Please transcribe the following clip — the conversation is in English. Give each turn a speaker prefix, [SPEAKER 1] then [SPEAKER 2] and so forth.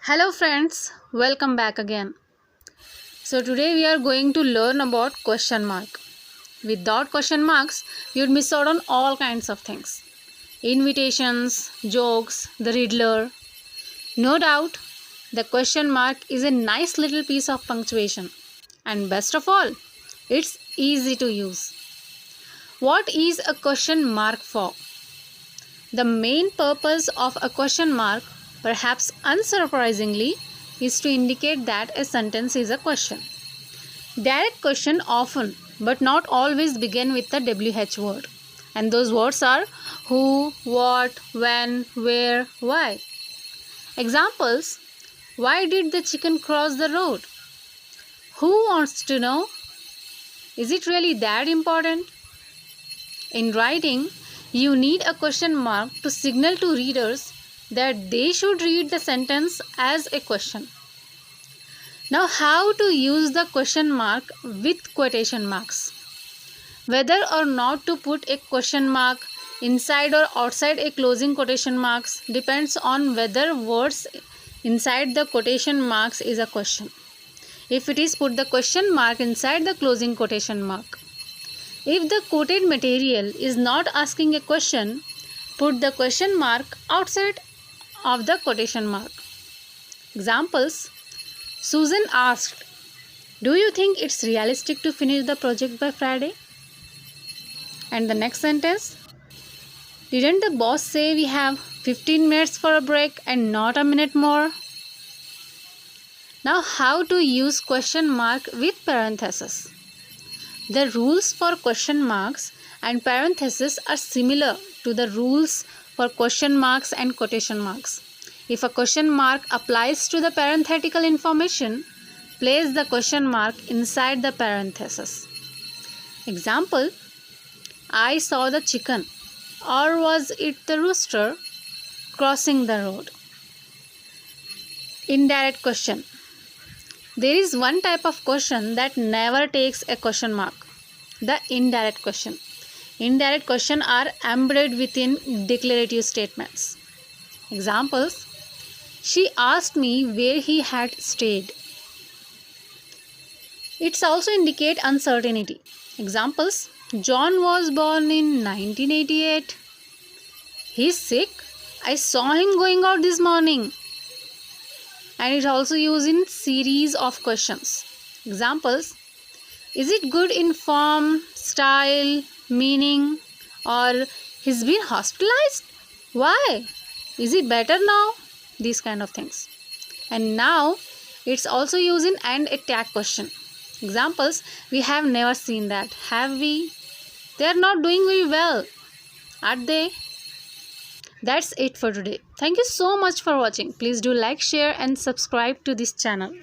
[SPEAKER 1] Hello friends, welcome back again. So today we are going to learn about question mark. Without question marks, you'd miss out on all kinds of things. Invitations, jokes, the riddler. No doubt, the question mark is a nice little piece of punctuation. And best of all, it's easy to use. What is a question mark for? The main purpose of a question mark, perhaps unsurprisingly, is to indicate that a sentence is a question. Direct question often, but not always, begin with the WH word. And those words are who, what, when, where, why. Examples: why did the chicken cross the road? Who wants to know? Is it really that important? In writing, you need a question mark to signal to readers that they should read the sentence as a question. Now, how to use the question mark with quotation marks? Whether or not to put a question mark inside or outside a closing quotation marks depends on whether words inside the quotation marks is a question. If it is, put the question mark inside the closing quotation mark. If the quoted material is not asking a question, put the question mark outside of the quotation mark. Examples: Susan asked, "Do you think it's realistic to finish the project by Friday?" And the next sentence: "Didn't the boss say we have 15 minutes for a break and not a minute more?" Now, how to use question mark with parenthesis? The rules for question marks and parentheses are similar to the rules for question marks and quotation marks. If a question mark applies to the parenthetical information, place the question mark inside the parenthesis. Example: I saw the chicken, or was it the rooster, crossing the road. Indirect question. There is one type of question that never takes a question mark: the indirect question. Indirect questions are embedded within declarative statements. Examples: she asked me where he had stayed. It also indicates uncertainty. Examples: John was born in 1988. He's sick. I saw him going out this morning. And it also used in series of questions. Examples: is it good in form, style, meaning, or he's been hospitalized? Why? Is he better now? These kind of things. And now it's also used in and a tag question. Examples: we have never seen that. Have we? They are not doing very well. Are they? That's it for today. Thank you so much for watching. Please do like, share and subscribe to this channel.